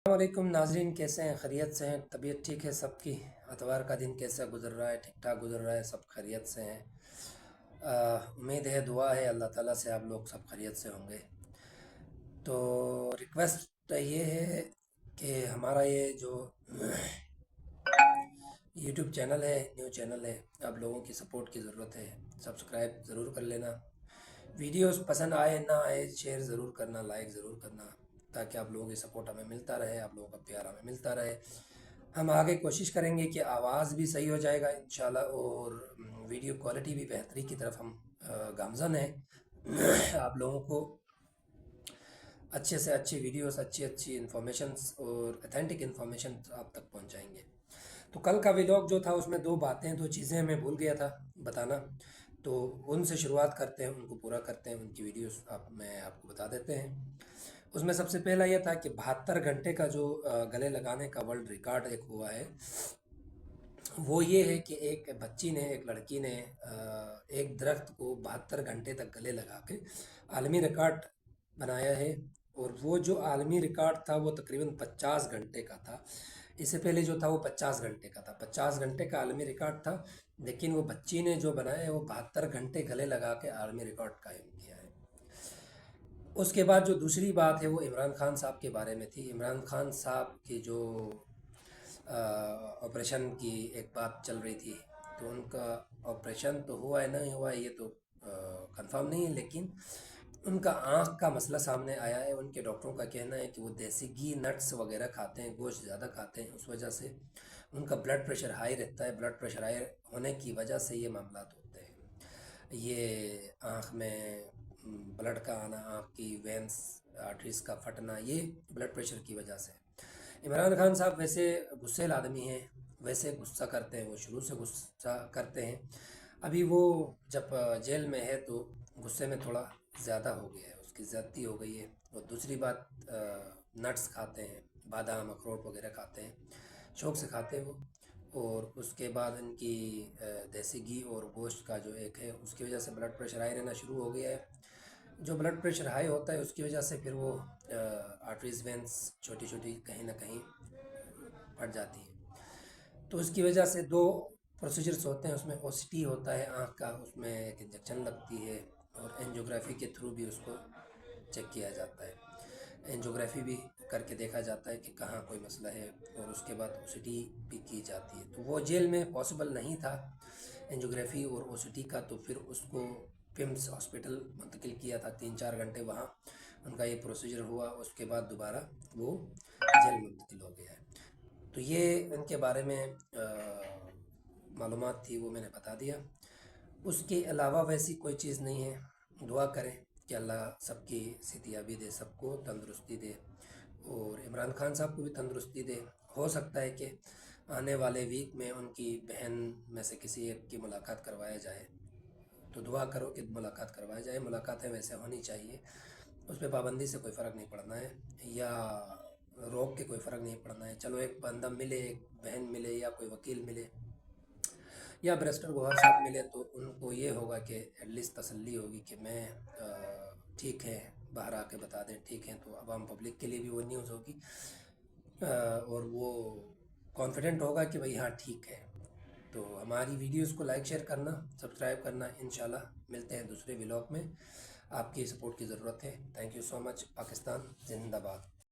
वालेकुम नाजरीन, कैसे हैं? खैरियत से हैं? तबीयत ठीक है सबकी? अतवार का दिन कैसा गुजर रहा है? ठीक ठाक गुजर रहा है? सब खैरियत से हैं? उम्मीद है, दुआ है अल्लाह ताला से आप लोग सब खैरियत से होंगे। तो रिक्वेस्ट ये है कि हमारा ये जो यूट्यूब चैनल है, न्यू चैनल है, आप लोगों की सपोर्ट की ज़रूरत है। सब्सक्राइब ज़रूर कर लेना। वीडियोस पसंद आए ना आए, शेयर ज़रूर करना, लाइक ज़रूर करना, ताकि आप लोगों की सपोर्ट हमें मिलता रहे, आप लोगों का प्यार हमें मिलता रहे। हम आगे कोशिश करेंगे कि आवाज़ भी सही हो जाएगा इंशाल्लाह, और वीडियो क्वालिटी भी बेहतरी की तरफ हम गामज़न हैं। आप लोगों को अच्छे से अच्छी वीडियोस, अच्छी अच्छी इन्फॉर्मेशंस और अथेंटिक इन्फॉर्मेशन आप तक पहुंचाएंगे। तो कल का व्लॉग जो था उसमें दो चीज़ें मैं भूल गया था बताना, तो उनसे शुरुआत करते हैं, उनको पूरा करते हैं। उनकी वीडियोस मैं आपको बता देते हैं। उसमें सबसे पहला यह था कि 72 घंटे का जो गले लगाने का वर्ल्ड रिकॉर्ड एक हुआ है, वो ये है कि एक बच्ची ने, एक लड़की ने एक दरख्त को 72 घंटे तक गले लगा के आलमी रिकॉर्ड बनाया है। और वो जो आलमी रिकॉर्ड था वो तकरीबन 50 घंटे का था। इससे पहले जो था वो 50 घंटे का था। 50 घंटे का आलमी रिकॉर्ड था, लेकिन वो बच्ची ने जो बनाया है वो 72 घंटे गले लगा के आलमी रिकॉर्ड कायम किया है। उसके बाद जो दूसरी बात है वो इमरान खान साहब के बारे में थी। इमरान खान साहब की जो ऑपरेशन की एक बात चल रही थी, तो उनका ऑपरेशन तो हुआ है नहीं हुआ है ये तो कंफर्म नहीं है, लेकिन उनका आँख का मसला सामने आया है। उनके डॉक्टरों का कहना है कि वो देसी घी, नट्स वगैरह खाते हैं, गोश्त ज़्यादा खाते हैं, उस वजह से उनका ब्लड प्रेशर हाई रहता है। ब्लड प्रेशर हाई होने की वजह से ये मामला होते हैं। ये आँख में ब्लड का आना, आँख की वेंस आर्टरीज का फटना, ये ब्लड प्रेशर की वजह से। इमरान खान साहब वैसे गुस्सैल आदमी हैं, वैसे गुस्सा करते हैं, वो शुरू से गुस्सा करते हैं। अभी वो जब जेल में है तो गुस्से में थोड़ा ज़्यादा हो गया है, उसकी ज़्यादती हो गई है। और दूसरी बात, नट्स खाते हैं, बादाम अखरोट वगैरह खाते हैं, शौक़ से खाते हैं वो। और उसके बाद इनकी देसी घी और गोश्त का जो एक है, उसकी वजह से ब्लड प्रेशर हाई रहना शुरू हो गया है। जो ब्लड प्रेशर हाई होता है उसकी वजह से फिर वो आर्टरीज वेंस छोटी छोटी कहीं ना कहीं फट जाती है। तो उसकी वजह से दो प्रोसीजर्स होते हैं, उसमें ओसीटी होता है आँख का, उसमें एक इंजेक्शन लगती है, और एंजियोग्राफी के थ्रू भी उसको चेक किया जाता है। एंजियोग्राफी भी करके देखा जाता है कि कहाँ कोई मसला है, और उसके बाद ओसीटी भी की जाती है। तो वो जेल में पॉसिबल नहीं था एंजियोग्राफी और ओसीटी का, तो फिर उसको पिम्स हॉस्पिटल मुंतकिल किया था। 3-4 घंटे वहाँ उनका ये प्रोसीजर हुआ, उसके बाद दोबारा वो जेल मुंतकिल हो गया है। तो ये इनके बारे में मालूमात थी, वो मैंने बता दिया। उसके अलावा वैसी कोई चीज़ नहीं है। दुआ करें कि अल्लाह सबकी सेहतियाबी दे, सबको तंदुरुस्ती दे, और इमरान खान साहब को भी तंदुरुस्ती दे। हो सकता है कि आने वाले वीक में उनकी बहन में से किसी एक की मुलाकात करवाया जाए, तो दुआ करो कि मुलाकात करवाया जाए। मुलाकातें वैसे होनी चाहिए, उस पर पाबंदी से कोई फ़र्क नहीं पड़ना है, या रोक के कोई फ़र्क नहीं पड़ना है। चलो एक बंदा मिले, एक बहन मिले, या कोई वकील मिले, या बैरिस्टर गौहर साहब मिले, तो उनको ये होगा कि एटलीस्ट तसल्ली होगी कि मैं ठीक है, बाहर आके बता दें ठीक है, तो आवाम पब्लिक के लिए भी वो न्यूज़ होगी, और वो कॉन्फिडेंट होगा कि भाई हाँ ठीक है। तो हमारी वीडियोस को लाइक शेयर करना, सब्सक्राइब करना। इंशाल्लाह मिलते हैं दूसरे व्लॉग में। आपकी सपोर्ट की ज़रूरत है। Thank you so much. Pakistan जिंदाबाद।